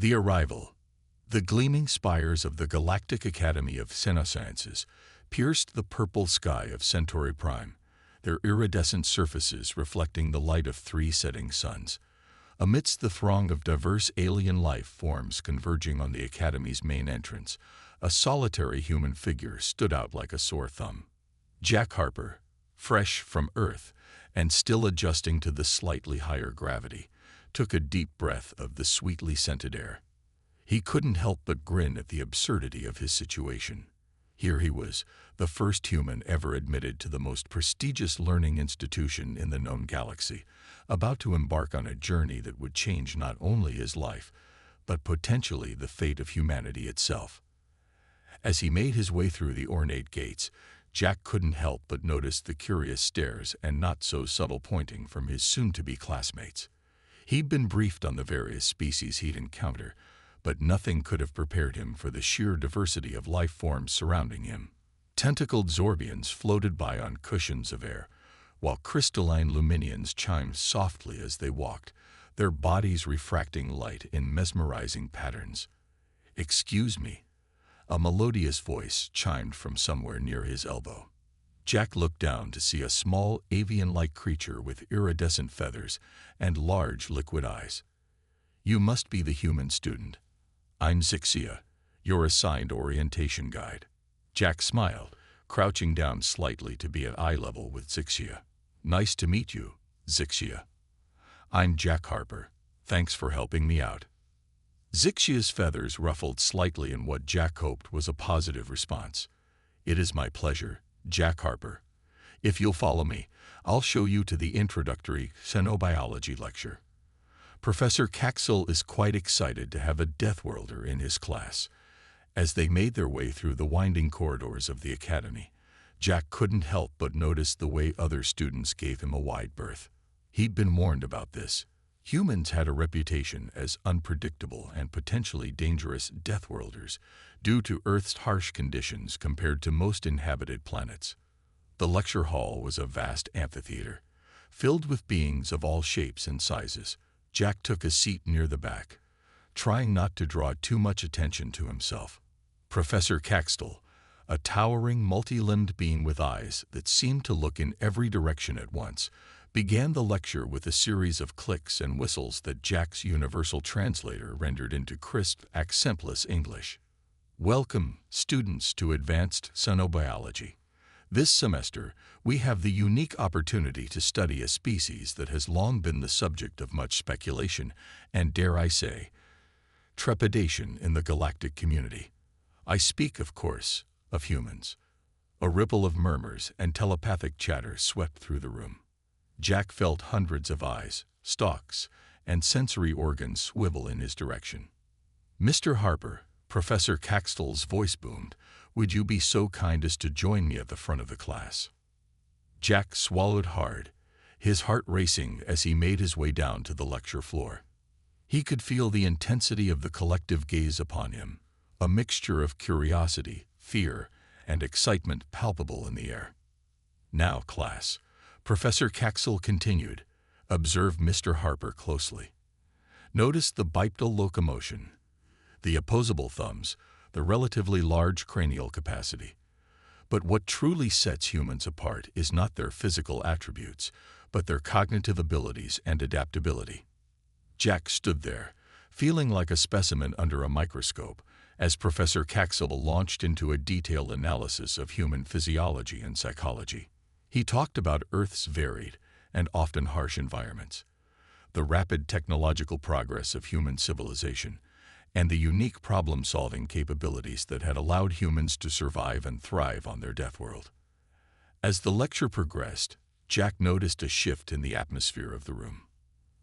The arrival. The gleaming spires of the Galactic Academy of Pseudosciences pierced the purple sky of Centauri Prime, their iridescent surfaces reflecting the light of 3 setting suns. Amidst the throng of diverse alien life forms converging on the Academy's main entrance, a solitary human figure stood out like a sore thumb. Jack Harper, fresh from Earth and still adjusting to the slightly higher gravity, took a deep breath of the sweetly scented air. He couldn't help but grin at the absurdity of his situation. Here he was, the first human ever admitted to the most prestigious learning institution in the known galaxy, about to embark on a journey that would change not only his life, but potentially the fate of humanity itself. As he made his way through the ornate gates, Jack couldn't help but notice the curious stares and not-so-subtle pointing from his soon-to-be classmates. He'd been briefed on the various species he'd encounter, but nothing could have prepared him for the sheer diversity of life forms surrounding him. Tentacled Zorbians floated by on cushions of air, while crystalline Luminians chimed softly as they walked, their bodies refracting light in mesmerizing patterns. "Excuse me," a melodious voice chimed from somewhere near his elbow. Jack looked down to see a small, avian-like creature with iridescent feathers and large, liquid eyes. "You must be the human student. I'm Zixia, your assigned orientation guide." Jack smiled, crouching down slightly to be at eye level with Zixia. "Nice to meet you, Zixia. I'm Jack Harper. Thanks for helping me out." Zixia's feathers ruffled slightly in what Jack hoped was a positive response. "It is my pleasure, Jack Harper. If you'll follow me, I'll show you to the introductory xenobiology lecture." Professor Caxel is quite excited to have a Deathworlder in his class. As they made their way through the winding corridors of the Academy, Jack couldn't help but notice the way other students gave him a wide berth. He'd been warned about this. Humans had a reputation as unpredictable and potentially dangerous Deathworlders due to Earth's harsh conditions compared to most inhabited planets. The lecture hall was a vast amphitheater, filled with beings of all shapes and sizes. Jack took a seat near the back, trying not to draw too much attention to himself. Professor Caxel, a towering, multi-limbed being with eyes that seemed to look in every direction at once, began the lecture with a series of clicks and whistles that Jack's universal translator rendered into crisp, accentless English. "Welcome, students, to Advanced Xenobiology. This semester, we have the unique opportunity to study a species that has long been the subject of much speculation and, dare I say, trepidation in the galactic community. I speak, of course, of humans." A ripple of murmurs and telepathic chatter swept through the room. Jack felt hundreds of eyes, stalks, and sensory organs swivel in his direction. "Mr. Harper," Professor Caxel's voice boomed, "would you be so kind as to join me at the front of the class?" Jack swallowed hard, his heart racing as he made his way down to the lecture floor. He could feel the intensity of the collective gaze upon him, a mixture of curiosity, fear, and excitement palpable in the air. "Now, class," Professor Caxel continued, "observe Mr. Harper closely. Notice the bipedal locomotion, the opposable thumbs, the relatively large cranial capacity. But what truly sets humans apart is not their physical attributes, but their cognitive abilities and adaptability." Jack stood there, feeling like a specimen under a microscope, as Professor Caxel launched into a detailed analysis of human physiology and psychology. He talked about Earth's varied and often harsh environments, the rapid technological progress of human civilization, and the unique problem-solving capabilities that had allowed humans to survive and thrive on their death world. As the lecture progressed, Jack noticed a shift in the atmosphere of the room.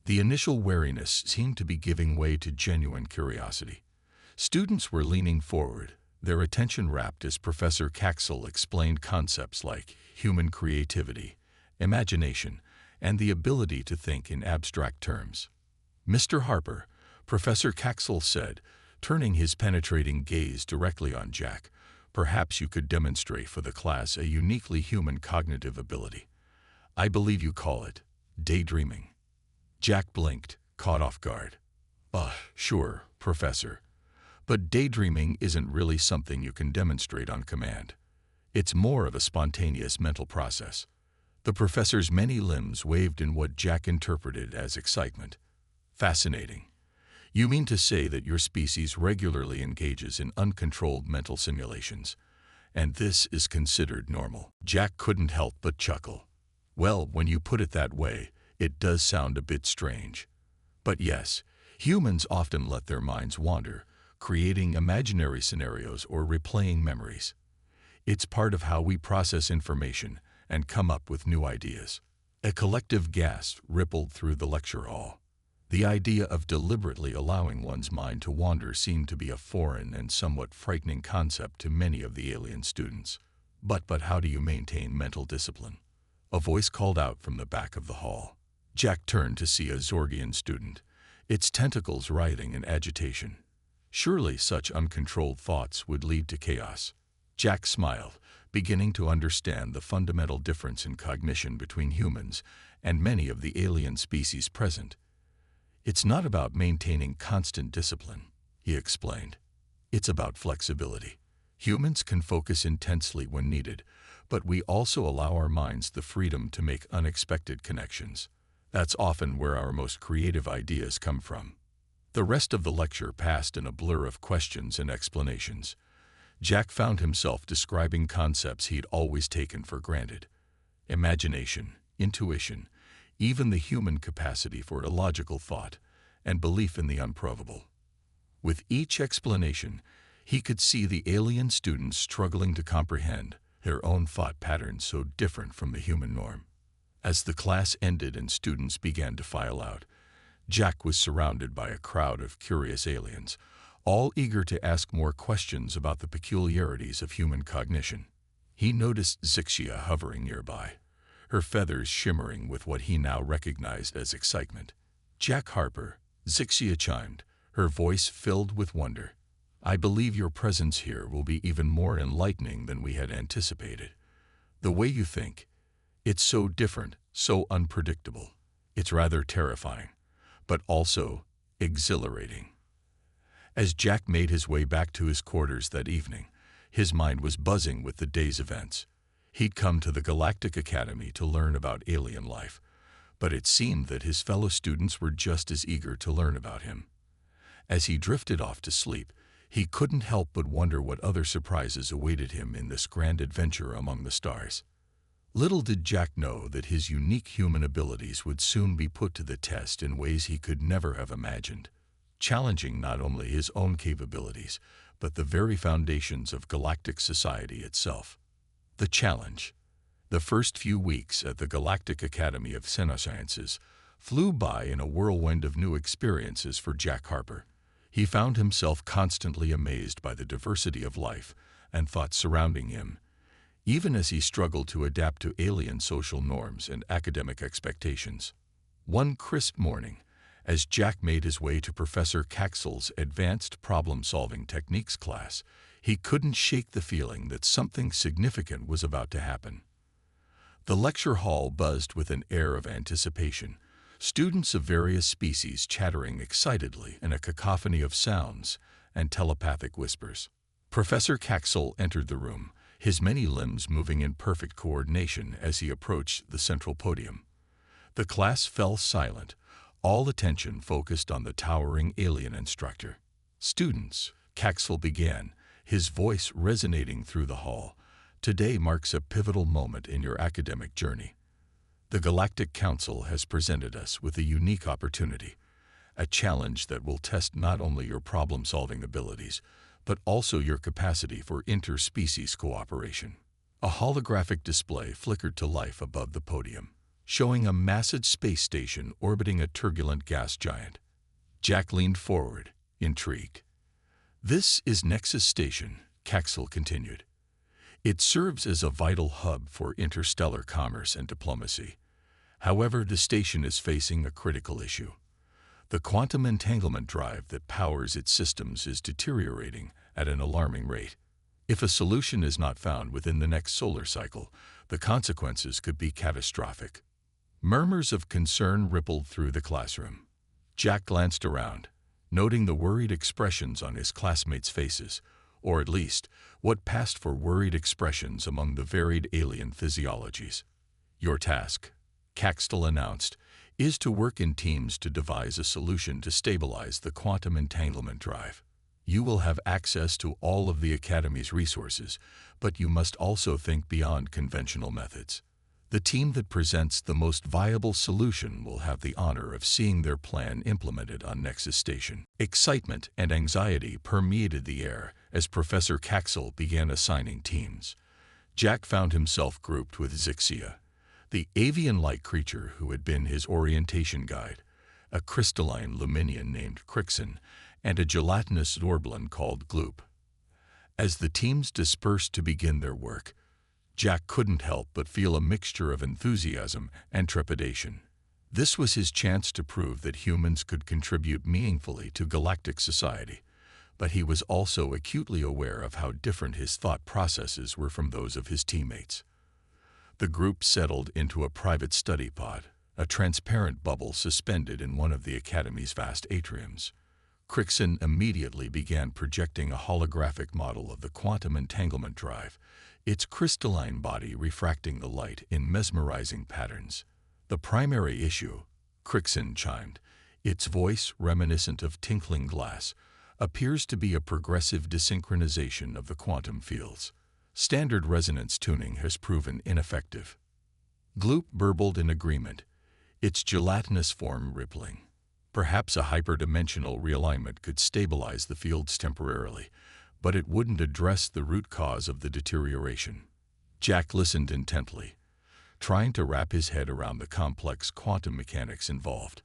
The initial wariness seemed to be giving way to genuine curiosity. Students were leaning forward, their attention rapt as Professor Caxel explained concepts like human creativity, imagination, and the ability to think in abstract terms. "Mr. Harper," Professor Caxel said, turning his penetrating gaze directly on Jack, "perhaps you could demonstrate for the class a uniquely human cognitive ability. I believe you call it daydreaming." Jack blinked, caught off guard. Sure, Professor. But daydreaming isn't really something you can demonstrate on command. It's more of a spontaneous mental process. The professor's many limbs waved in what Jack interpreted as excitement. Fascinating. You mean to say that your species regularly engages in uncontrolled mental simulations, and this is considered normal? Jack couldn't help but chuckle. Well, when you put it that way, it does sound a bit strange. But yes, humans often let their minds wander, creating imaginary scenarios or replaying memories. It's part of how we process information and come up with new ideas. A collective gasp rippled through the lecture hall. The idea of deliberately allowing one's mind to wander seemed to be a foreign and somewhat frightening concept to many of the alien students. But how do you maintain mental discipline? A voice called out from the back of the hall. Jack turned to see a Zorgian student, its tentacles writhing in agitation. Surely such uncontrolled thoughts would lead to chaos. Jack smiled, beginning to understand the fundamental difference in cognition between humans and many of the alien species present. It's not about maintaining constant discipline, he explained. It's about flexibility. Humans can focus intensely when needed, but we also allow our minds the freedom to make unexpected connections. That's often where our most creative ideas come from. The rest of the lecture passed in a blur of questions and explanations. Jack found himself describing concepts he'd always taken for granted. Imagination, intuition, even the human capacity for illogical thought, and belief in the unprovable. With each explanation, he could see the alien students struggling to comprehend their own thought patterns so different from the human norm. As the class ended and students began to file out, Jack was surrounded by a crowd of curious aliens, all eager to ask more questions about the peculiarities of human cognition. He noticed Zixia hovering nearby, her feathers shimmering with what he now recognized as excitement. "Jack Harper," Zixia chimed, her voice filled with wonder. "I believe your presence here will be even more enlightening than we had anticipated. The way you think, it's so different, so unpredictable. It's rather terrifying, but also exhilarating." As Jack made his way back to his quarters that evening, his mind was buzzing with the day's events. He'd come to the Galactic Academy to learn about alien life, but it seemed that his fellow students were just as eager to learn about him. As he drifted off to sleep, he couldn't help but wonder what other surprises awaited him in this grand adventure among the stars. Little did Jack know that his unique human abilities would soon be put to the test in ways he could never have imagined, challenging not only his own capabilities, but the very foundations of galactic society itself. The challenge. The first few weeks at the Galactic Academy of Sciences flew by in a whirlwind of new experiences for Jack Harper. He found himself constantly amazed by the diversity of life and thoughts surrounding him, even as he struggled to adapt to alien social norms and academic expectations. One crisp morning, as Jack made his way to Professor Caxel's Advanced Problem-Solving Techniques class, he couldn't shake the feeling that something significant was about to happen. The lecture hall buzzed with an air of anticipation, students of various species chattering excitedly in a cacophony of sounds and telepathic whispers. Professor Caxel entered the room, his many limbs moving in perfect coordination as he approached the central podium. The class fell silent, all attention focused on the towering alien instructor. "Students," Caxel began, his voice resonating through the hall, "today marks a pivotal moment in your academic journey. The Galactic Council has presented us with a unique opportunity, a challenge that will test not only your problem-solving abilities, but also your capacity for interspecies cooperation." A holographic display flickered to life above the podium, showing a massive space station orbiting a turbulent gas giant. Jack leaned forward, intrigued. "This is Nexus Station," Caxel continued. "It serves as a vital hub for interstellar commerce and diplomacy. However, the station is facing a critical issue. The quantum entanglement drive that powers its systems is deteriorating at an alarming rate. If a solution is not found within the next solar cycle, the consequences could be catastrophic." Murmurs of concern rippled through the classroom. Jack glanced around, noting the worried expressions on his classmates' faces, or at least what passed for worried expressions among the varied alien physiologies. Your task, Caxton announced, is to work in teams to devise a solution to stabilize the quantum entanglement drive. You will have access to all of the Academy's resources, but you must also think beyond conventional methods. The team that presents the most viable solution will have the honor of seeing their plan implemented on Nexus Station. Excitement and anxiety permeated the air as Professor Caxton began assigning teams. Jack found himself grouped with Zixia, the avian-like creature who had been his orientation guide, a crystalline luminian named Crixin, and a gelatinous Zorblin called Gloop. As the teams dispersed to begin their work, Jack couldn't help but feel a mixture of enthusiasm and trepidation. This was his chance to prove that humans could contribute meaningfully to galactic society, but he was also acutely aware of how different his thought processes were from those of his teammates. The group settled into a private study pod, a transparent bubble suspended in one of the Academy's vast atriums. Crixin immediately began projecting a holographic model of the quantum entanglement drive, its crystalline body refracting the light in mesmerizing patterns. The primary issue, Crixin chimed, its voice reminiscent of tinkling glass, appears to be a progressive desynchronization of the quantum fields. Standard resonance tuning has proven ineffective. Gloop burbled in agreement, its gelatinous form rippling. Perhaps a hyperdimensional realignment could stabilize the fields temporarily, but it wouldn't address the root cause of the deterioration. Jack listened intently, trying to wrap his head around the complex quantum mechanics involved.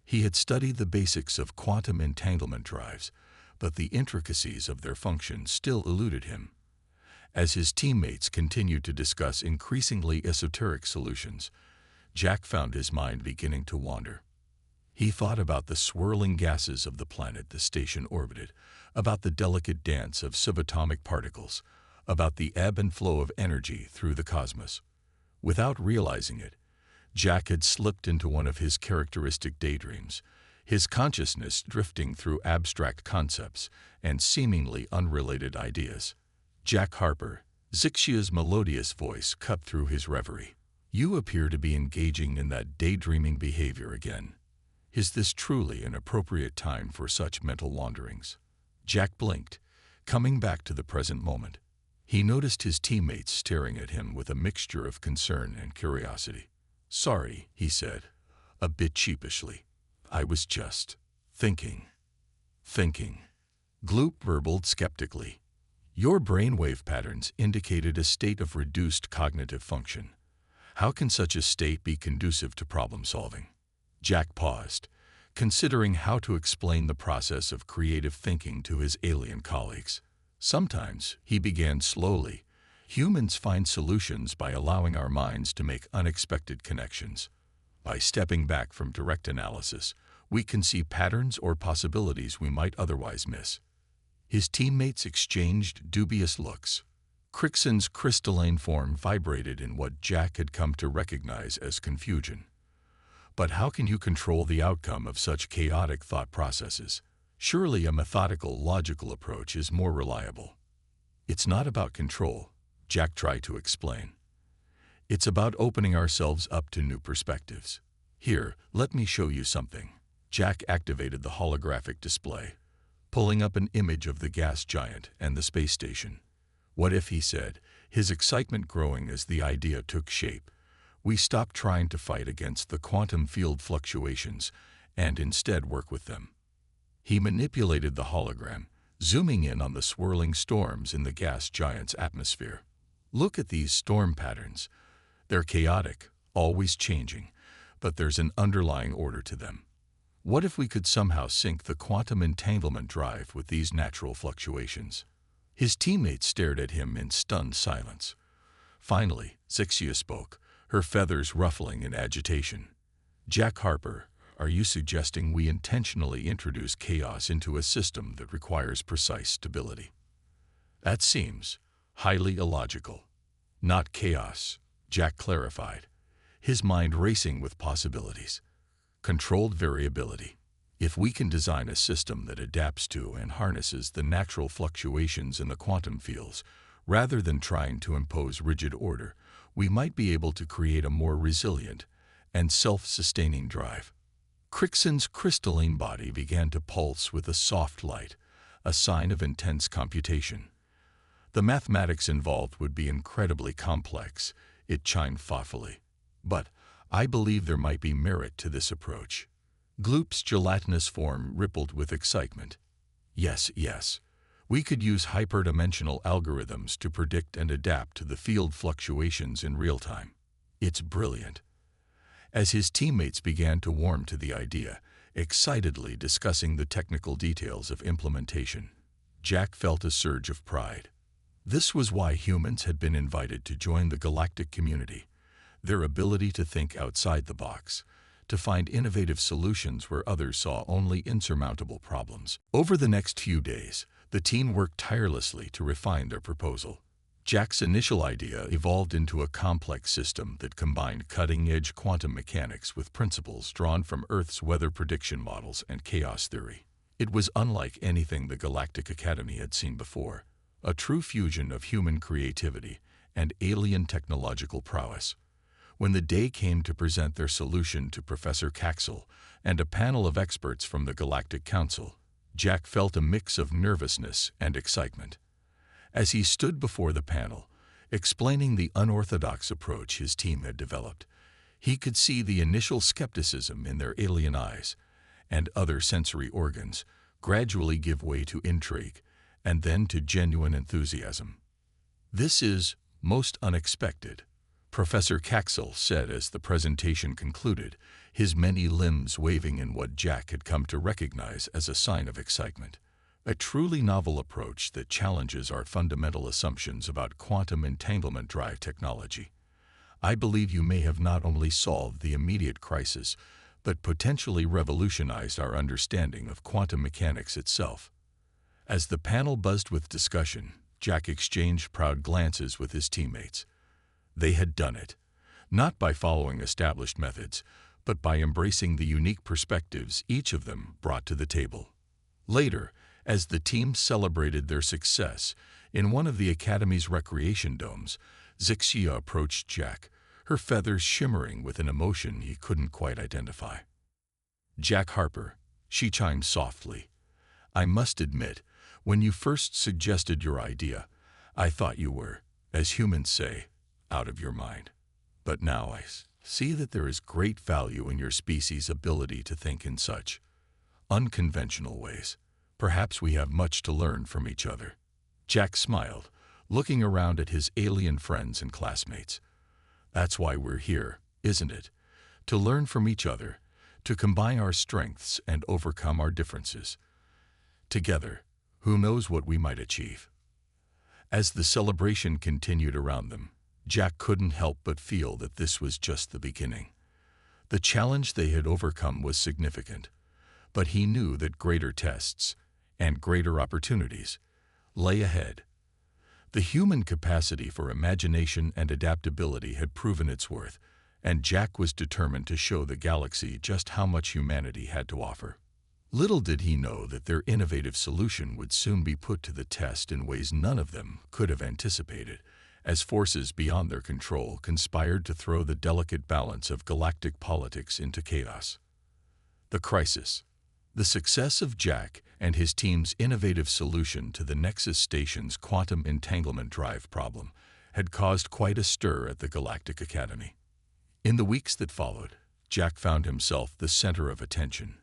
He had studied the basics of quantum entanglement drives, but the intricacies of their function still eluded him. As his teammates continued to discuss increasingly esoteric solutions, Jack found his mind beginning to wander. He thought about the swirling gases of the planet the station orbited, about the delicate dance of subatomic particles, about the ebb and flow of energy through the cosmos. Without realizing it, Jack had slipped into one of his characteristic daydreams, his consciousness drifting through abstract concepts and seemingly unrelated ideas. Jack Harper, Zixia's melodious voice cut through his reverie. You appear to be engaging in that daydreaming behavior again. Is this truly an appropriate time for such mental wanderings? Jack blinked, coming back to the present moment. He noticed his teammates staring at him with a mixture of concern and curiosity. Sorry, he said, a bit sheepishly. I was just thinking. Gloop burbled skeptically. Your brainwave patterns indicated a state of reduced cognitive function. How can such a state be conducive to problem solving? Jack paused, considering how to explain the process of creative thinking to his alien colleagues. Sometimes, he began slowly, humans find solutions by allowing our minds to make unexpected connections. By stepping back from direct analysis, we can see patterns or possibilities we might otherwise miss. His teammates exchanged dubious looks. Crixin's crystalline form vibrated in what Jack had come to recognize as confusion. But how can you control the outcome of such chaotic thought processes? Surely a methodical, logical approach is more reliable. It's not about control, Jack tried to explain. It's about opening ourselves up to new perspectives. Here, let me show you something. Jack activated the holographic display, pulling up an image of the gas giant and the space station. What if, he said, his excitement growing as the idea took shape, we stop trying to fight against the quantum field fluctuations and instead work with them? He manipulated the hologram, zooming in on the swirling storms in the gas giant's atmosphere. Look at these storm patterns. They're chaotic, always changing, but there's an underlying order to them. What if we could somehow sync the quantum entanglement drive with these natural fluctuations? His teammates stared at him in stunned silence. Finally, Zixia spoke, her feathers ruffling in agitation. Jack Harper, are you suggesting we intentionally introduce chaos into a system that requires precise stability? That seems highly illogical. Not chaos, Jack clarified, his mind racing with possibilities. Controlled variability. If we can design a system that adapts to and harnesses the natural fluctuations in the quantum fields, rather than trying to impose rigid order, we might be able to create a more resilient and self-sustaining drive. Crickson's crystalline body began to pulse with a soft light, a sign of intense computation. The mathematics involved would be incredibly complex, it chimed thoughtfully. But I believe there might be merit to this approach. Gloop's gelatinous form rippled with excitement. Yes. We could use hyperdimensional algorithms to predict and adapt to the field fluctuations in real time. It's brilliant. As his teammates began to warm to the idea, excitedly discussing the technical details of implementation, Jack felt a surge of pride. This was why humans had been invited to join the galactic community. Their ability to think outside the box, to find innovative solutions where others saw only insurmountable problems. Over the next few days, the team worked tirelessly to refine their proposal. Jack's initial idea evolved into a complex system that combined cutting-edge quantum mechanics with principles drawn from Earth's weather prediction models and chaos theory. It was unlike anything the Galactic Academy had seen before, a true fusion of human creativity and alien technological prowess. When the day came to present their solution to Professor Caxel and a panel of experts from the Galactic Council, Jack felt a mix of nervousness and excitement. As he stood before the panel, explaining the unorthodox approach his team had developed, he could see the initial skepticism in their alien eyes and other sensory organs gradually give way to intrigue and then to genuine enthusiasm. "This is most unexpected," Professor Caxel said as the presentation concluded, his many limbs waving in what Jack had come to recognize as a sign of excitement. "A truly novel approach that challenges our fundamental assumptions about quantum entanglement drive technology. I believe you may have not only solved the immediate crisis, but potentially revolutionized our understanding of quantum mechanics itself." As the panel buzzed with discussion, Jack exchanged proud glances with his teammates. They had done it, not by following established methods, but by embracing the unique perspectives each of them brought to the table. Later, as the team celebrated their success in one of the Academy's recreation domes, Zixia approached Jack, her feathers shimmering with an emotion he couldn't quite identify. "Jack Harper," she chimed softly, "I must admit, when you first suggested your idea, I thought you were, as humans say, out of your mind. But now I see that there is great value in your species' ability to think in such unconventional ways. Perhaps we have much to learn from each other." Jack smiled, looking around at his alien friends and classmates. "That's why we're here, isn't it? To learn from each other, to combine our strengths and overcome our differences. Together, who knows what we might achieve." As the celebration continued around them, Jack couldn't help but feel that this was just the beginning. The challenge they had overcome was significant, but he knew that greater tests and greater opportunities lay ahead. The human capacity for imagination and adaptability had proven its worth, and Jack was determined to show the galaxy just how much humanity had to offer. Little did he know that their innovative solution would soon be put to the test in ways none of them could have anticipated, as forces beyond their control conspired to throw the delicate balance of galactic politics into chaos. The crisis. The success of Jack and his team's innovative solution to the Nexus Station's quantum entanglement drive problem had caused quite a stir at the Galactic Academy. In the weeks that followed, Jack found himself the center of attention,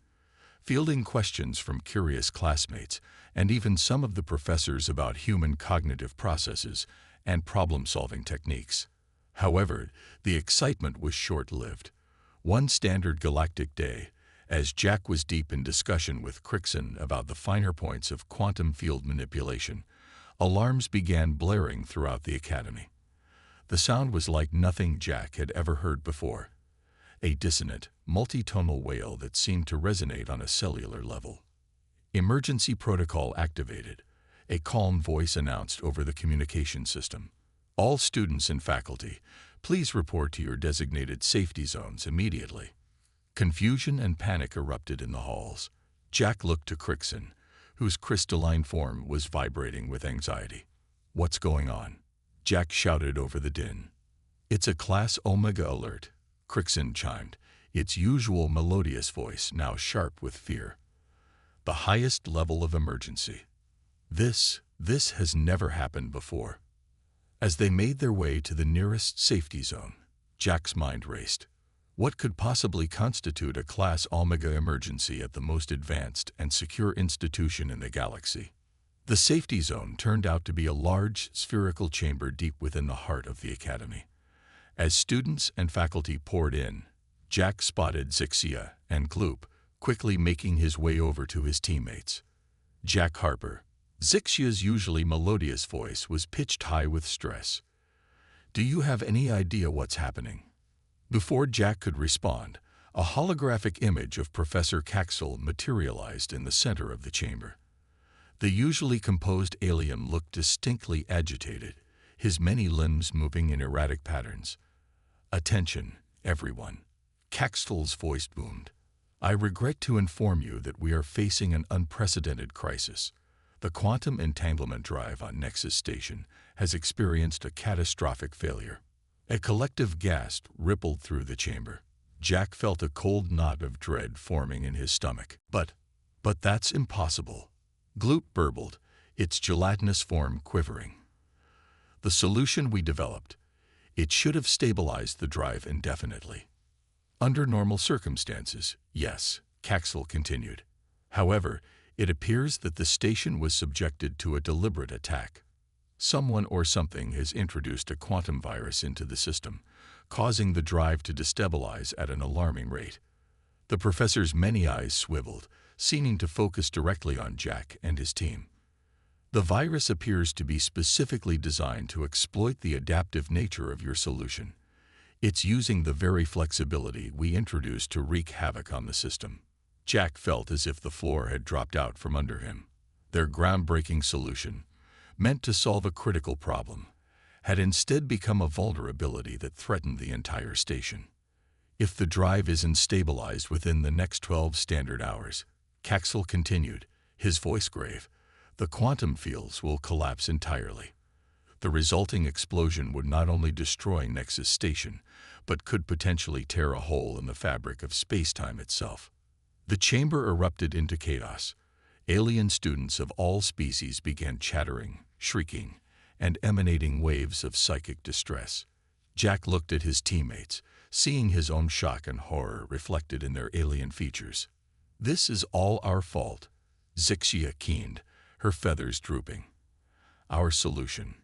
fielding questions from curious classmates and even some of the professors about human cognitive processes and problem-solving techniques. However, the excitement was short-lived. One standard galactic day, as Jack was deep in discussion with Crickson about the finer points of quantum field manipulation, alarms began blaring throughout the Academy. The sound was like nothing Jack had ever heard before, a dissonant, multitonal wail that seemed to resonate on a cellular level. "Emergency protocol activated," a calm voice announced over the communication system. "All students and faculty, please report to your designated safety zones immediately." Confusion and panic erupted in the halls. Jack looked to Crixon, whose crystalline form was vibrating with anxiety. "What's going on?" Jack shouted over the din. "It's a Class Omega alert," Crixon chimed, its usual melodious voice now sharp with fear. "The highest level of emergency. This has never happened before." As they made their way to the nearest safety zone, Jack's mind raced. What could possibly constitute a Class Omega emergency at the most advanced and secure institution in the galaxy? The safety zone turned out to be a large, spherical chamber deep within the heart of the Academy. As students and faculty poured in, Jack spotted Zixia and Gloop, quickly making his way over to his teammates. Jack Harper. Zixia's usually melodious voice was pitched high with stress. "Do you have any idea what's happening?" Before Jack could respond, a holographic image of Professor Caxel materialized in the center of the chamber. The usually composed alien looked distinctly agitated, his many limbs moving in erratic patterns. "Attention, everyone," Caxel's voice boomed. "I regret to inform you that we are facing an unprecedented crisis. The quantum entanglement drive on Nexus Station has experienced a catastrophic failure." A collective gasp rippled through the chamber. Jack felt a cold knot of dread forming in his stomach. But that's impossible," Gloop burbled, its gelatinous form quivering. "The solution we developed, it should have stabilized the drive indefinitely." "Under normal circumstances, yes," Caxel continued. "However, it appears that the station was subjected to a deliberate attack. Someone or something has introduced a quantum virus into the system, causing the drive to destabilize at an alarming rate." The professor's many eyes swiveled, seeming to focus directly on Jack and his team. "The virus appears to be specifically designed to exploit the adaptive nature of your solution. It's using the very flexibility we introduced to wreak havoc on the system." Jack felt as if the floor had dropped out from under him. Their groundbreaking solution, meant to solve a critical problem, had instead become a vulnerability that threatened the entire station. "If the drive isn't stabilized within the next 12 standard hours," Caxel continued, his voice grave, "the quantum fields will collapse entirely. The resulting explosion would not only destroy Nexus Station, but could potentially tear a hole in the fabric of space-time itself." The chamber erupted into chaos. Alien students of all species began chattering, shrieking, and emanating waves of psychic distress. Jack looked at his teammates, seeing his own shock and horror reflected in their alien features. "This is all our fault," Zixia keened, her feathers drooping. "Our solution.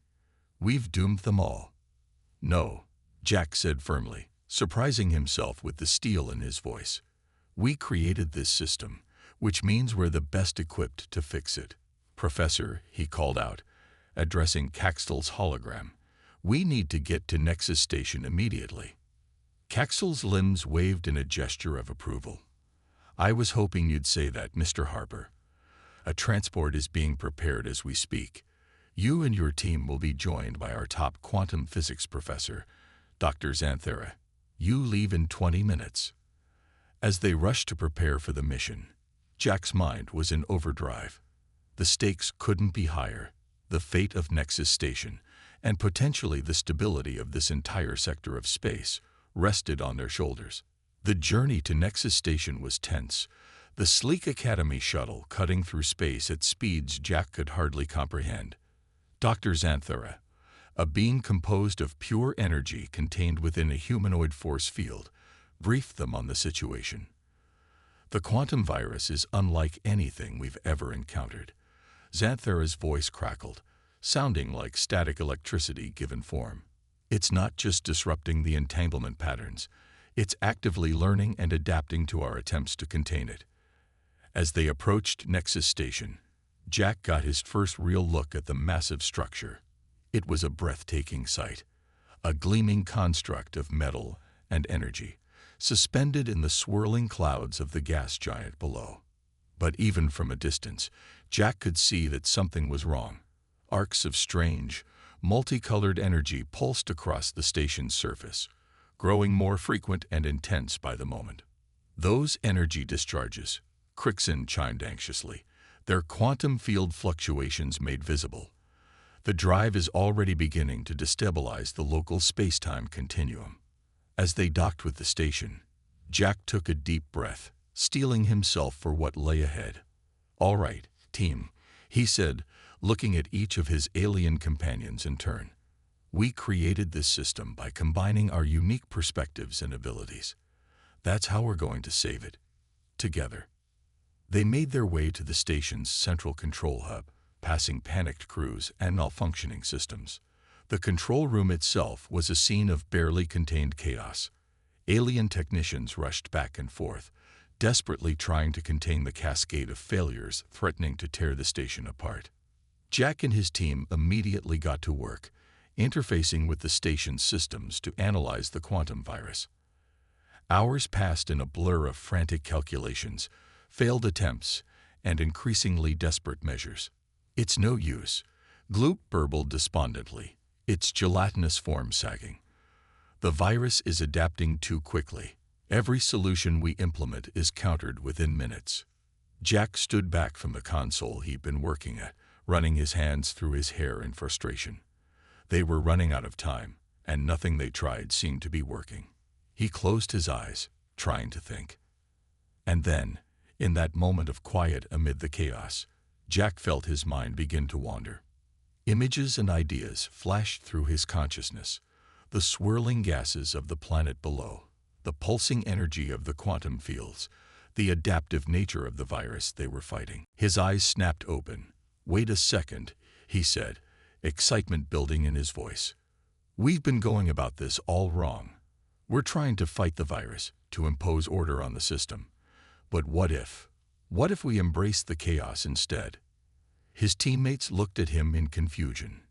We've doomed them all." "No," Jack said firmly, surprising himself with the steel in his voice. "We created this system, which means we're the best equipped to fix it. Professor," he called out, addressing Caxel's hologram, "we need to get to Nexus Station immediately." Caxel's limbs waved in a gesture of approval. "I was hoping you'd say that, Mr. Harper. A transport is being prepared as we speak. You and your team will be joined by our top quantum physics professor, Dr. Xanthera. You leave in 20 minutes." As they rushed to prepare for the mission, Jack's mind was in overdrive. The stakes couldn't be higher. The fate of Nexus Station, and potentially the stability of this entire sector of space, rested on their shoulders. The journey to Nexus Station was tense, the sleek Academy shuttle cutting through space at speeds Jack could hardly comprehend. Dr. Xanthera, a being composed of pure energy contained within a humanoid force field, briefed them on the situation. "The quantum virus is unlike anything we've ever encountered." Xanthera's voice crackled, sounding like static electricity given form. "It's not just disrupting the entanglement patterns, it's actively learning and adapting to our attempts to contain it." As they approached Nexus Station, Jack got his first real look at the massive structure. It was a breathtaking sight, a gleaming construct of metal and energy, suspended in the swirling clouds of the gas giant below. But even from a distance, Jack could see that something was wrong. Arcs of strange, multicolored energy pulsed across the station's surface, growing more frequent and intense by the moment. Those energy discharges, Crixin chimed anxiously, their quantum field fluctuations made visible. The drive is already beginning to destabilize the local space-time continuum. As they docked with the station, Jack took a deep breath, steeling himself for what lay ahead. "All right, team," he said, looking at each of his alien companions in turn. "We created this system by combining our unique perspectives and abilities. That's how we're going to save it. Together." They made their way to the station's central control hub, passing panicked crews and malfunctioning systems. The control room itself was a scene of barely contained chaos. Alien technicians rushed back and forth, desperately trying to contain the cascade of failures threatening to tear the station apart. Jack and his team immediately got to work, interfacing with the station's systems to analyze the quantum virus. Hours passed in a blur of frantic calculations, failed attempts, and increasingly desperate measures. "It's no use," Gloop burbled despondently, its gelatinous form sagging. "The virus is adapting too quickly. Every solution we implement is countered within minutes." Jack stood back from the console he'd been working at, running his hands through his hair in frustration. They were running out of time, and nothing they tried seemed to be working. He closed his eyes, trying to think. And then, in that moment of quiet amid the chaos, Jack felt his mind begin to wander. Images and ideas flashed through his consciousness, the swirling gases of the planet below, the pulsing energy of the quantum fields, the adaptive nature of the virus they were fighting. His eyes snapped open. "Wait a second," he said, excitement building in his voice. "We've been going about this all wrong. We're trying to fight the virus, to impose order on the system. But what if? What if we embrace the chaos instead?" His teammates looked at him in confusion.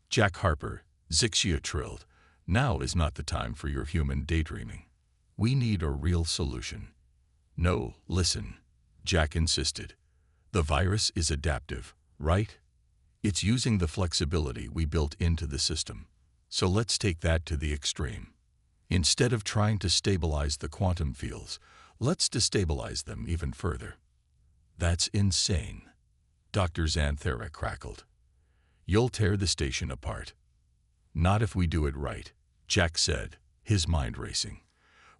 "Jack Harper," Zixia trilled, "now is not the time for your human daydreaming. We need a real solution." "No, listen," Jack insisted. "The virus is adaptive, right? It's using the flexibility we built into the system. So let's take that to the extreme. Instead of trying to stabilize the quantum fields, let's destabilize them even further." "That's insane," Dr. Xanthera crackled. "You'll tear the station apart." "Not if we do it right," Jack said, his mind racing.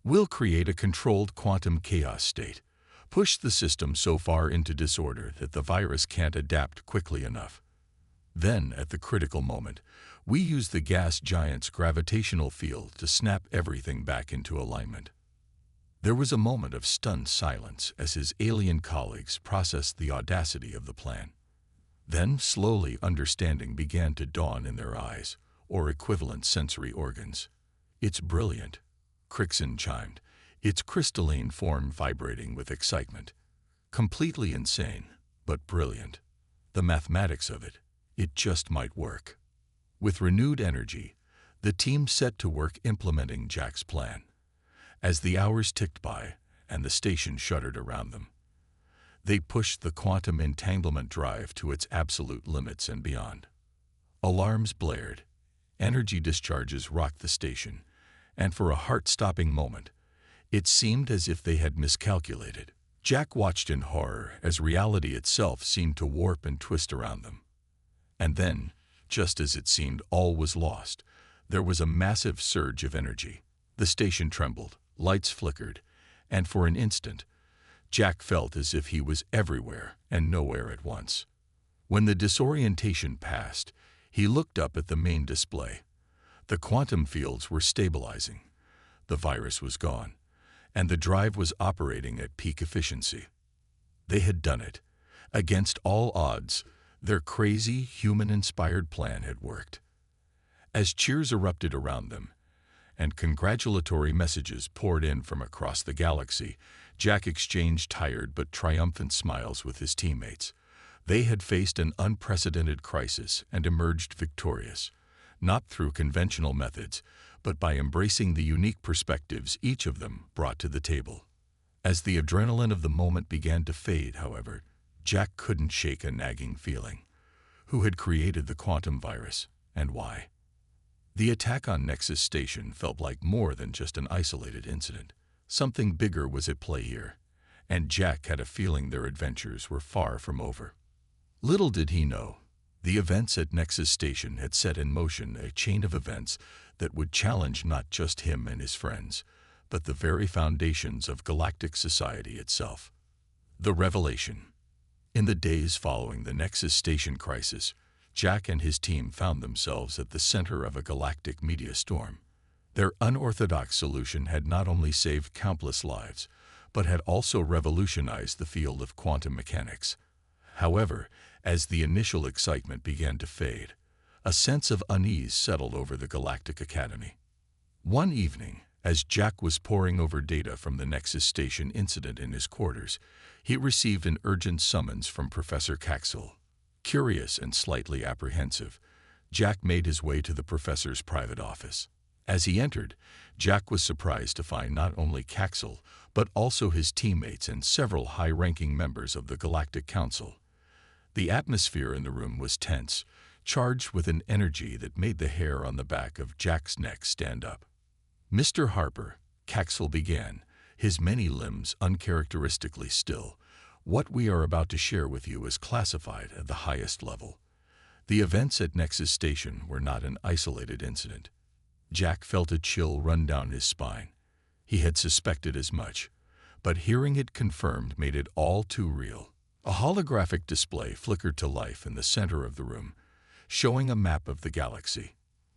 "We'll create a controlled quantum chaos state, push the system so far into disorder that the virus can't adapt quickly enough. Then, at the critical moment, we use the gas giant's gravitational field to snap everything back into alignment." There was a moment of stunned silence as his alien colleagues processed the audacity of the plan. Then, slowly, understanding began to dawn in their eyes, or equivalent sensory organs. "It's brilliant," Crixin chimed, its crystalline form vibrating with excitement. "Completely insane, but brilliant. The mathematics of it, it just might work." With renewed energy, the team set to work implementing Jack's plan. As the hours ticked by and the station shuddered around them, they pushed the quantum entanglement drive to its absolute limits and beyond. Alarms blared, energy discharges rocked the station, and for a heart-stopping moment, it seemed as if they had miscalculated. Jack watched in horror as reality itself seemed to warp and twist around them. And then, just as it seemed all was lost, there was a massive surge of energy. The station trembled, lights flickered, and for an instant, Jack felt as if he was everywhere and nowhere at once. When the disorientation passed, he looked up at the main display. The quantum fields were stabilizing, the virus was gone, and the drive was operating at peak efficiency. They had done it. Against all odds, their crazy, human-inspired plan had worked. As cheers erupted around them, and congratulatory messages poured in from across the galaxy, Jack exchanged tired but triumphant smiles with his teammates. They had faced an unprecedented crisis and emerged victorious, not through conventional methods, but by embracing the unique perspectives each of them brought to the table. As the adrenaline of the moment began to fade, however, Jack couldn't shake a nagging feeling. Who had created the quantum virus, and why? The attack on Nexus Station felt like more than just an isolated incident. Something bigger was at play here, and Jack had a feeling their adventures were far from over. Little did he know, the events at Nexus Station had set in motion a chain of events that would challenge not just him and his friends, but the very foundations of galactic society itself. The revelation. In the days following the Nexus Station crisis, Jack and his team found themselves at the center of a galactic media storm. Their unorthodox solution had not only saved countless lives, but had also revolutionized the field of quantum mechanics. However, as the initial excitement began to fade, a sense of unease settled over the Galactic Academy. One evening, as Jack was poring over data from the Nexus Station incident in his quarters, he received an urgent summons from Professor Caxel. Curious and slightly apprehensive, Jack made his way to the professor's private office. As he entered, Jack was surprised to find not only Caxel, but also his teammates and several high-ranking members of the Galactic Council. The atmosphere in the room was tense, charged with an energy that made the hair on the back of Jack's neck stand up. "Mr. Harper," Caxel began, his many limbs uncharacteristically still, "what we are about to share with you is classified at the highest level. The events at Nexus Station were not an isolated incident." Jack felt a chill run down his spine. He had suspected as much, but hearing it confirmed made it all too real. A holographic display flickered to life in the center of the room, showing a map of the galaxy.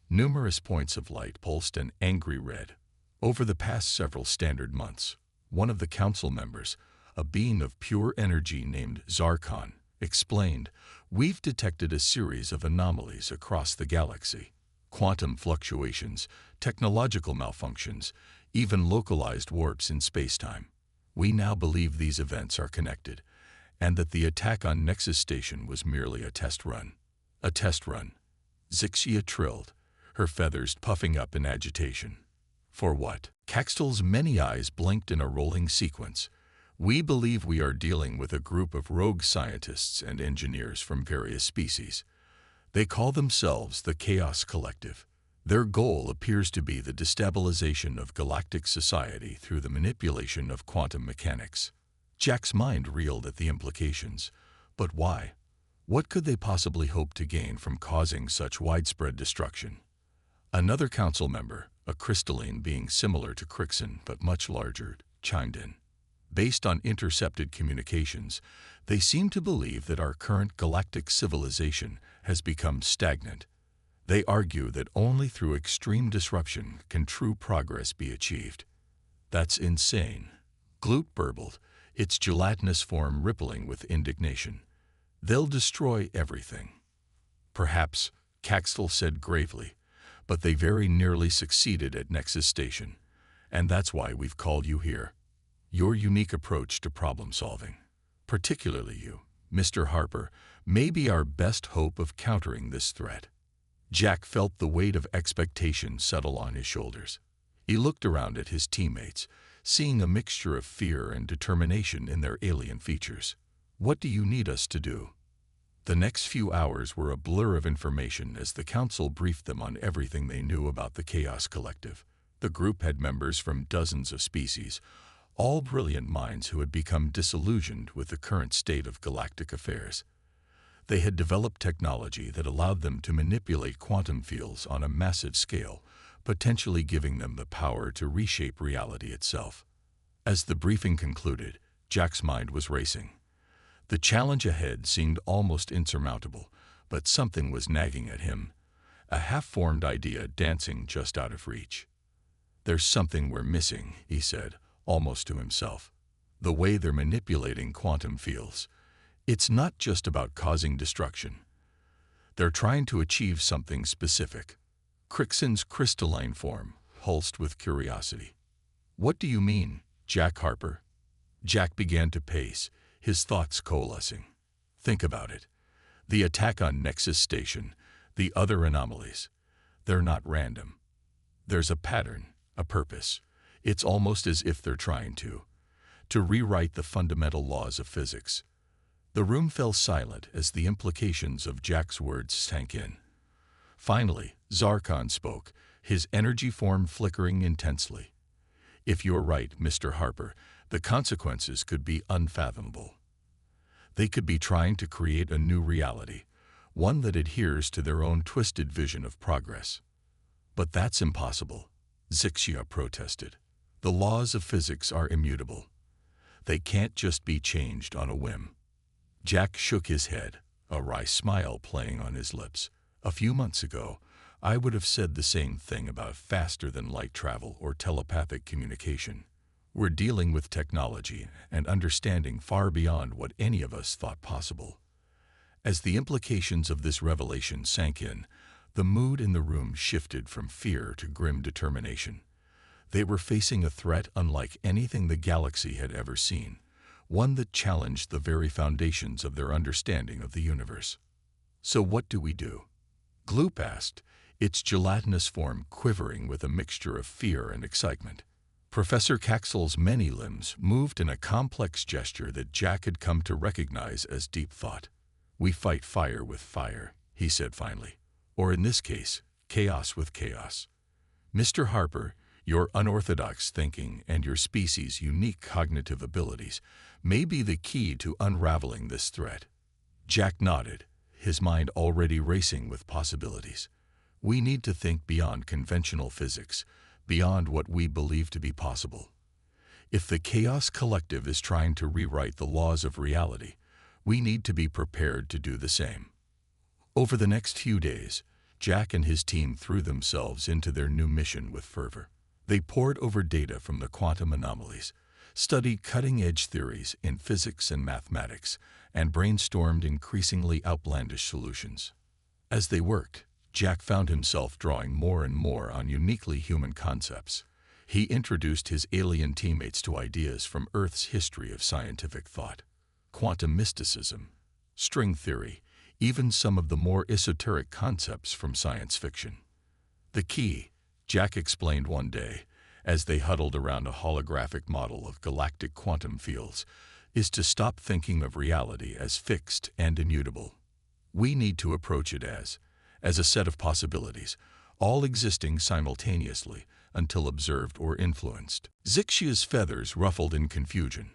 Numerous points of light pulsed an angry red. Over the past several standard months, one of the council members, a being of pure energy named Zarkon, explained, "We've detected a series of anomalies across the galaxy. Quantum fluctuations, technological malfunctions, even localized warps in spacetime. We now believe these events are connected, and that the attack on Nexus Station was merely a test run." A test run. Zixia trilled, her feathers puffing up in agitation. "For what?" Caxel's many eyes blinked in a rolling sequence. "We believe we are dealing with a group of rogue scientists and engineers from various species. They call themselves the Chaos Collective. Their goal appears to be the destabilization of galactic society through the manipulation of quantum mechanics." Jack's mind reeled at the implications. But why? What could they possibly hope to gain from causing such widespread destruction? Another council member, a crystalline being similar to Crixin but much larger, chimed in. "Based on intercepted communications, they seem to believe that our current galactic civilization has become stagnant. They argue that only through extreme disruption can true progress be achieved." "That's insane," Gloot burbled, its gelatinous form rippling with indignation. "They'll destroy everything." "Perhaps," Caxel said gravely, "but they very nearly succeeded at Nexus Station, and that's why we've called you here. Your unique approach to problem solving, particularly you, Mr. Harper, may be our best hope of countering this threat." Jack felt the weight of expectation settle on his shoulders. He looked around at his teammates, seeing a mixture of fear and determination in their alien features. "What do you need us to do?" The next few hours were a blur of information as the council briefed them on everything they knew about the Chaos Collective. The group had members from dozens of species, all brilliant minds who had become disillusioned with the current state of galactic affairs. They had developed technology that allowed them to manipulate quantum fields on a massive scale, potentially giving them the power to reshape reality itself. As the briefing concluded, Jack's mind was racing. The challenge ahead seemed almost insurmountable, but something was nagging at him, a half-formed idea dancing just out of reach. "There's something we're missing," he said, almost to himself. "The way they're manipulating quantum fields. It's not just about causing destruction. They're trying to achieve something specific." Crixin's crystalline form pulsed with curiosity. "What do you mean, Jack Harper?" Jack began to pace, his thoughts coalescing. "Think about it. The attack on Nexus Station, the other anomalies, they're not random. There's a pattern, a purpose. It's almost as if they're trying to rewrite the fundamental laws of physics." The room fell silent as the implications of Jack's words sank in. Finally, Zarkon spoke, his energy form flickering intensely. "If you're right, Mr. Harper, The consequences could be unfathomable. They could be trying to create a new reality, one that adheres to their own twisted vision of progress. But that's impossible, Zixia protested. The laws of physics are immutable. They can't just be changed on a whim. Jack shook his head, a wry smile playing on his lips. A few months ago, I would have said the same thing about faster-than-light travel or telepathic communication. We're dealing with technology and understanding far beyond what any of us thought possible. As the implications of this revelation sank in, the mood in the room shifted from fear to grim determination. They were facing a threat unlike anything the galaxy had ever seen, one that challenged the very foundations of their understanding of the universe. So what do we do? Gloop asked, its gelatinous form quivering with a mixture of fear and excitement. Professor Caxel's many limbs moved in a complex gesture that Jack had come to recognize as deep thought. We fight fire with fire, he said finally. Or in this case, chaos with chaos. Mr. Harper, your unorthodox thinking and your species' unique cognitive abilities may be the key to unraveling this threat. Jack nodded, his mind already racing with possibilities. We need to think beyond conventional physics, beyond what we believe to be possible. If the Chaos Collective is trying to rewrite the laws of reality, we need to be prepared to do the same. Over the next few days, Jack and his team threw themselves into their new mission with fervor. They pored over data from the quantum anomalies, studied cutting-edge theories in physics and mathematics, and brainstormed increasingly outlandish solutions. As they worked, Jack found himself drawing more and more on uniquely human concepts. He introduced his alien teammates to ideas from Earth's history of scientific thought, quantum mysticism, string theory, even some of the more esoteric concepts from science fiction. The key, Jack explained one day, as they huddled around a holographic model of galactic quantum fields, is to stop thinking of reality as fixed and immutable. We need to approach it as a set of possibilities, all existing simultaneously until observed or influenced. Zixia's feathers ruffled in confusion.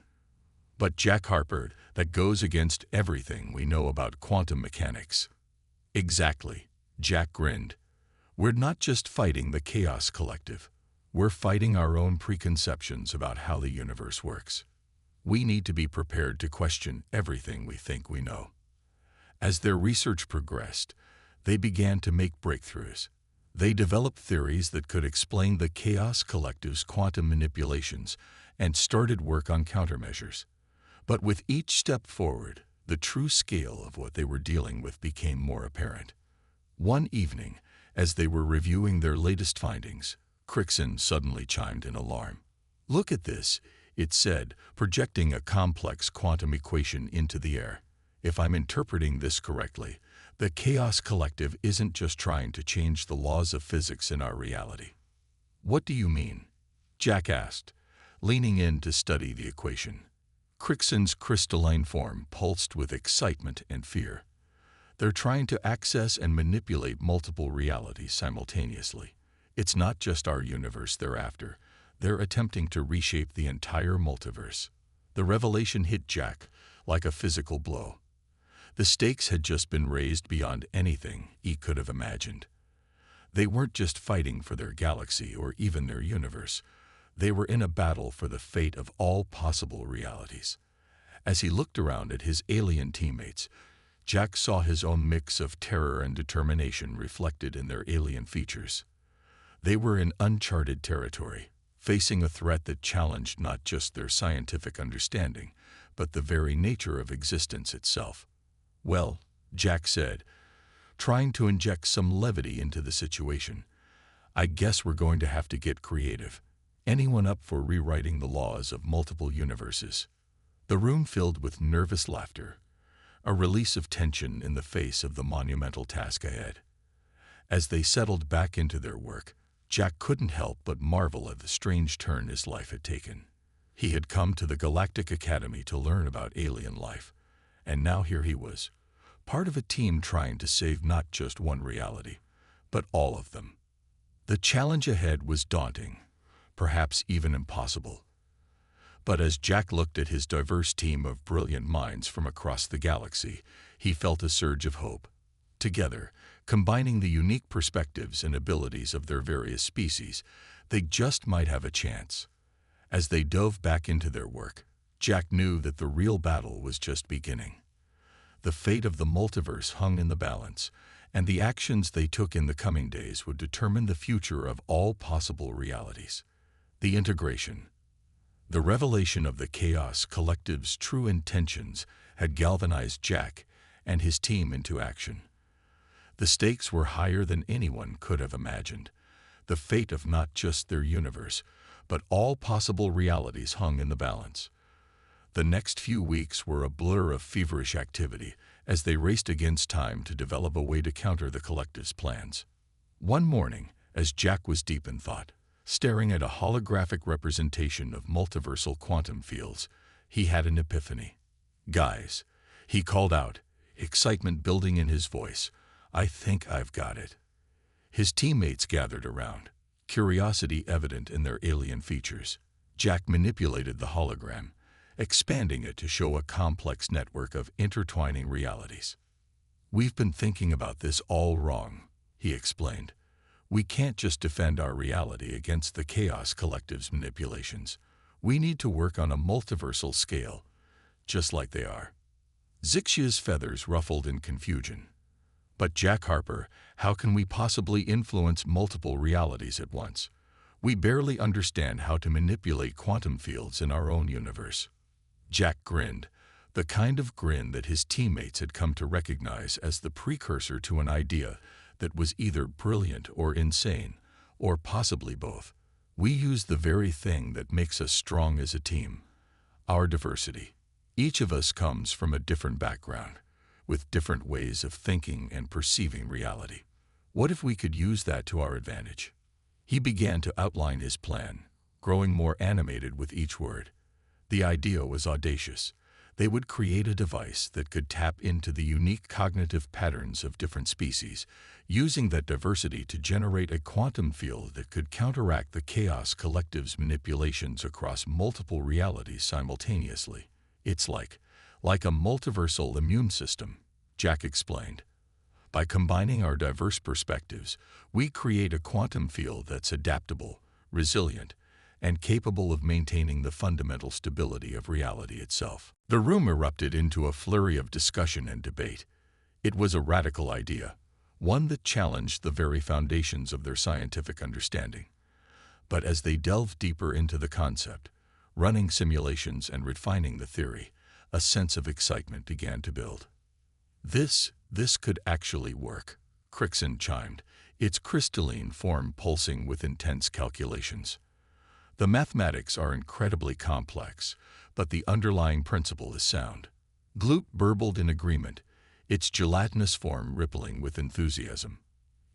But Jack Harper, that goes against everything we know about quantum mechanics. Exactly, Jack grinned. We're not just fighting the Chaos Collective. We're fighting our own preconceptions about how the universe works. We need to be prepared to question everything we think we know. As their research progressed, they began to make breakthroughs. They developed theories that could explain the Chaos Collective's quantum manipulations and started work on countermeasures. But with each step forward, the true scale of what they were dealing with became more apparent. One evening, as they were reviewing their latest findings, Crixon suddenly chimed in alarm. "Look at this," it said, projecting a complex quantum equation into the air. "If I'm interpreting this correctly, the Chaos Collective isn't just trying to change the laws of physics in our reality." "What do you mean?" Jack asked, leaning in to study the equation. Crixon's crystalline form pulsed with excitement and fear. "They're trying to access and manipulate multiple realities simultaneously. It's not just our universe they're after. They're attempting to reshape the entire multiverse." The revelation hit Jack like a physical blow. The stakes had just been raised beyond anything he could have imagined. They weren't just fighting for their galaxy or even their universe. They were in a battle for the fate of all possible realities. As he looked around at his alien teammates, Jack saw his own mix of terror and determination reflected in their alien features. They were in uncharted territory, facing a threat that challenged not just their scientific understanding, but the very nature of existence itself. "Well," Jack said, trying to inject some levity into the situation, "I guess we're going to have to get creative. Anyone up for rewriting the laws of multiple universes?" The room filled with nervous laughter, a release of tension in the face of the monumental task ahead. As they settled back into their work, Jack couldn't help but marvel at the strange turn his life had taken. He had come to the Galactic Academy to learn about alien life, and now here he was, part of a team trying to save not just one reality, but all of them. The challenge ahead was daunting, perhaps even impossible. But as Jack looked at his diverse team of brilliant minds from across the galaxy, he felt a surge of hope. Together, combining the unique perspectives and abilities of their various species, they just might have a chance. As they dove back into their work, Jack knew that the real battle was just beginning. The fate of the multiverse hung in the balance, and the actions they took in the coming days would determine the future of all possible realities. The integration. The revelation of the Chaos Collective's true intentions had galvanized Jack and his team into action. The stakes were higher than anyone could have imagined. The fate of not just their universe, but all possible realities hung in the balance. The next few weeks were a blur of feverish activity as they raced against time to develop a way to counter the Collective's plans. One morning, as Jack was deep in thought, staring at a holographic representation of multiversal quantum fields, he had an epiphany. "Guys," he called out, excitement building in his voice, "I think I've got it." His teammates gathered around, curiosity evident in their alien features. Jack manipulated the hologram, expanding it to show a complex network of intertwining realities. "We've been thinking about this all wrong," he explained. "We can't just defend our reality against the Chaos Collective's manipulations. We need to work on a multiversal scale, just like they are." Zixia's feathers ruffled in confusion. "But Jack Harper, how can we possibly influence multiple realities at once? We barely understand how to manipulate quantum fields in our own universe." Jack grinned, the kind of grin that his teammates had come to recognize as the precursor to an idea that was either brilliant or insane, or possibly both. "We use the very thing that makes us strong as a team: our diversity. Each of us comes from a different background, with different ways of thinking and perceiving reality. What if we could use that to our advantage?" He began to outline his plan, growing more animated with each word. The idea was audacious. They would create a device that could tap into the unique cognitive patterns of different species, using that diversity to generate a quantum field that could counteract the Chaos Collective's manipulations across multiple realities simultaneously. "It's like a multiversal immune system," Jack explained. "By combining our diverse perspectives, we create a quantum field that's adaptable, resilient, and capable of maintaining the fundamental stability of reality itself." The room erupted into a flurry of discussion and debate. It was a radical idea, one that challenged the very foundations of their scientific understanding. But as they delved deeper into the concept, running simulations and refining the theory, a sense of excitement began to build. This could actually work," Crixon chimed, its crystalline form pulsing with intense calculations. "The mathematics are incredibly complex, but the underlying principle is sound." Gloop burbled in agreement, its gelatinous form rippling with enthusiasm.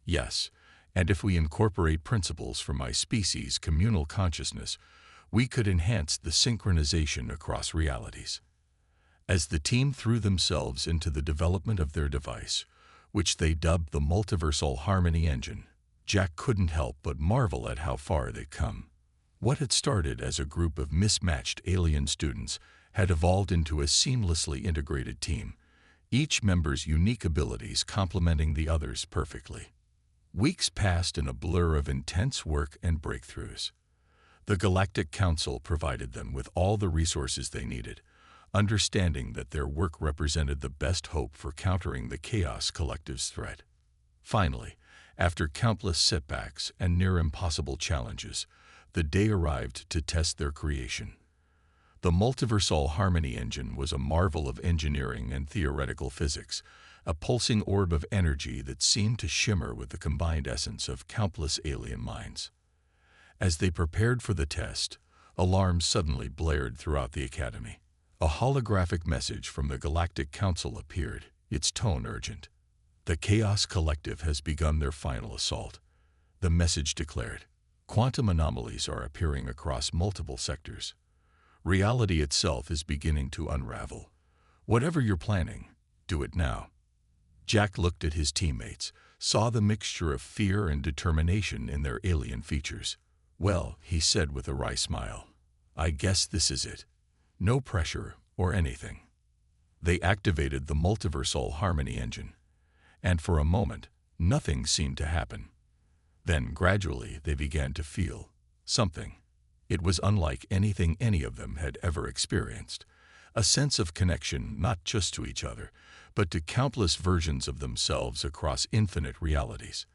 "Yes, and if we incorporate principles from my species' communal consciousness, we could enhance the synchronization across realities." As the team threw themselves into the development of their device, which they dubbed the Multiversal Harmony Engine, Jack couldn't help but marvel at how far they'd come. What had started as a group of mismatched alien students had evolved into a seamlessly integrated team, each member's unique abilities complementing the others perfectly. Weeks passed in a blur of intense work and breakthroughs. The Galactic Council provided them with all the resources they needed, understanding that their work represented the best hope for countering the Chaos Collective's threat. Finally, after countless setbacks and near-impossible challenges, the day arrived to test their creation. The Multiversal Harmony Engine was a marvel of engineering and theoretical physics, a pulsing orb of energy that seemed to shimmer with the combined essence of countless alien minds. As they prepared for the test, alarms suddenly blared throughout the Academy. A holographic message from the Galactic Council appeared, its tone urgent. "The Chaos Collective has begun their final assault," the message declared. "Quantum anomalies are appearing across multiple sectors. Reality itself is beginning to unravel. Whatever you're planning, do it now." Jack looked at his teammates, saw the mixture of fear and determination in their alien features. "Well," he said with a wry smile, I guess this is it. No pressure or anything. They activated the multiversal harmony engine, and for a moment, nothing seemed to happen. Then, gradually, they began to feel something. It was unlike anything any of them had ever experienced. A sense of connection not just to each other, but to countless versions of themselves across infinite realities.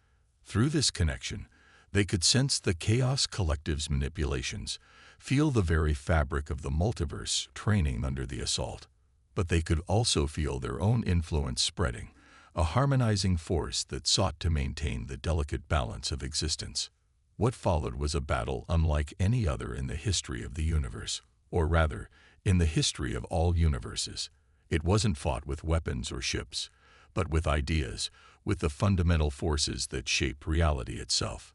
Through this connection, they could sense the Chaos Collective's manipulations, feel the very fabric of the multiverse training under the assault. But they could also feel their own influence spreading, a harmonizing force that sought to maintain the delicate balance of existence. What followed was a battle unlike any other in the history of the universe, or rather, in the history of all universes. It wasn't fought with weapons or ships, but with ideas, with the fundamental forces that shape reality itself.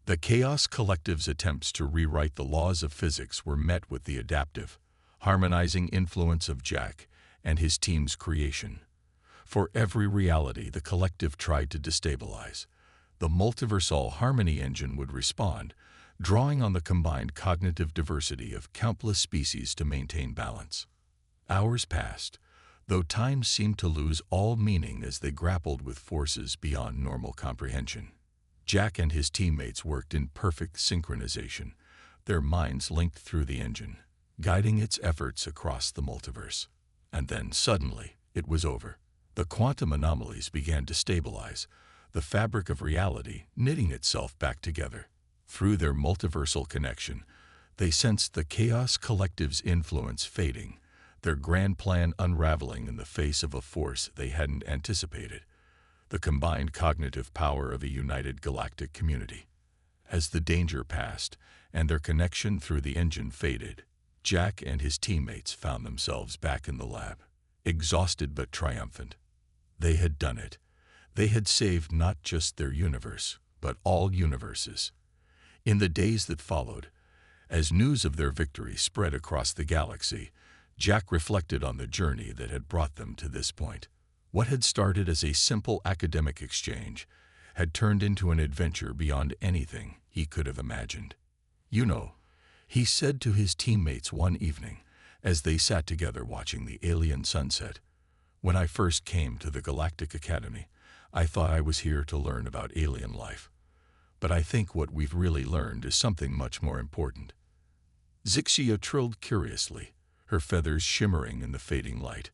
The Chaos Collective's attempts to rewrite the laws of physics were met with the adaptive, harmonizing influence of Jack and his team's creation. For every reality the collective tried to destabilize, the multiversal harmony engine would respond, drawing on the combined cognitive diversity of countless species to maintain balance. Hours passed, though time seemed to lose all meaning as they grappled with forces beyond normal comprehension. Jack and his teammates worked in perfect synchronization, their minds linked through the engine, guiding its efforts across the multiverse. And then, suddenly, it was over. The quantum anomalies began to stabilize, the fabric of reality knitting itself back together. Through their multiversal connection, they sensed the Chaos Collective's influence fading, their grand plan unraveling in the face of a force they hadn't anticipated, the combined cognitive power of a united galactic community. As the danger passed and their connection through the engine faded, Jack and his teammates found themselves back in the lab, exhausted but triumphant. They had done it. They had saved not just their universe, but all universes. In the days that followed, as news of their victory spread across the galaxy, Jack reflected on the journey that had brought them to this point. What had started as a simple academic exchange had turned into an adventure beyond anything he could have imagined. "You know," he said to his teammates one evening as they sat together watching the alien sunset, "when I first came to the Galactic Academy, I thought I was here to learn about alien life. But I think what we've really learned is something much more important." Zixia trilled curiously, her feathers shimmering in the fading light.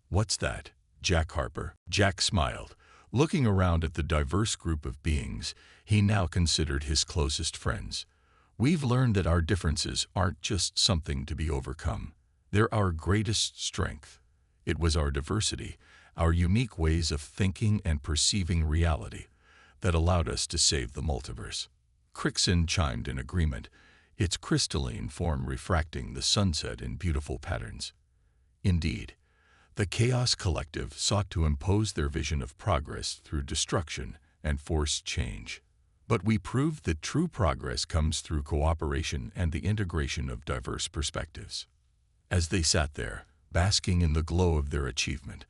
"What's that, Jack Harper?" Jack smiled, looking around at the diverse group of beings he now considered his closest friends. "We've learned that our differences aren't just something to be overcome. They're our greatest strength. It was our diversity, our unique ways of thinking and perceiving reality, that allowed us to save the multiverse." Crixin chimed in agreement, its crystalline form refracting the sunset in beautiful patterns. Indeed, the Chaos Collective sought to impose their vision of progress through destruction and forced change. But we proved that true progress comes through cooperation and the integration of diverse perspectives. As they sat there, basking in the glow of their achievement,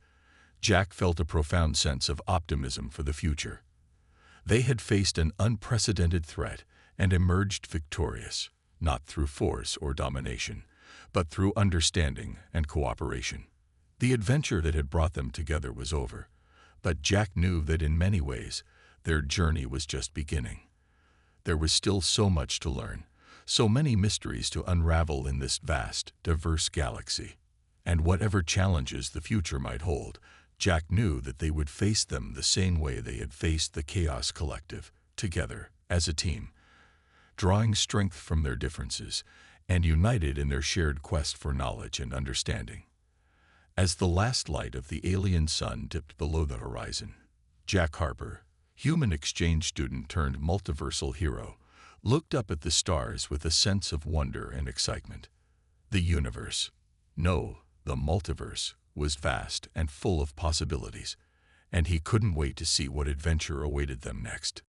Jack felt a profound sense of optimism for the future. They had faced an unprecedented threat and emerged victorious, not through force or domination, but through understanding and cooperation. The adventure that had brought them together was over, but Jack knew that in many ways, their journey was just beginning. There was still so much to learn, so many mysteries to unravel in this vast, diverse galaxy. And whatever challenges the future might hold, Jack knew that they would face them the same way they had faced the Chaos Collective, together, as a team, drawing strength from their differences and united in their shared quest for knowledge and understanding. As the last light of the alien sun dipped below the horizon, Jack Harper, human exchange student turned multiversal hero, looked up at the stars with a sense of wonder and excitement. The universe, no, the multiverse, was vast and full of possibilities, and he couldn't wait to see what adventure awaited them next.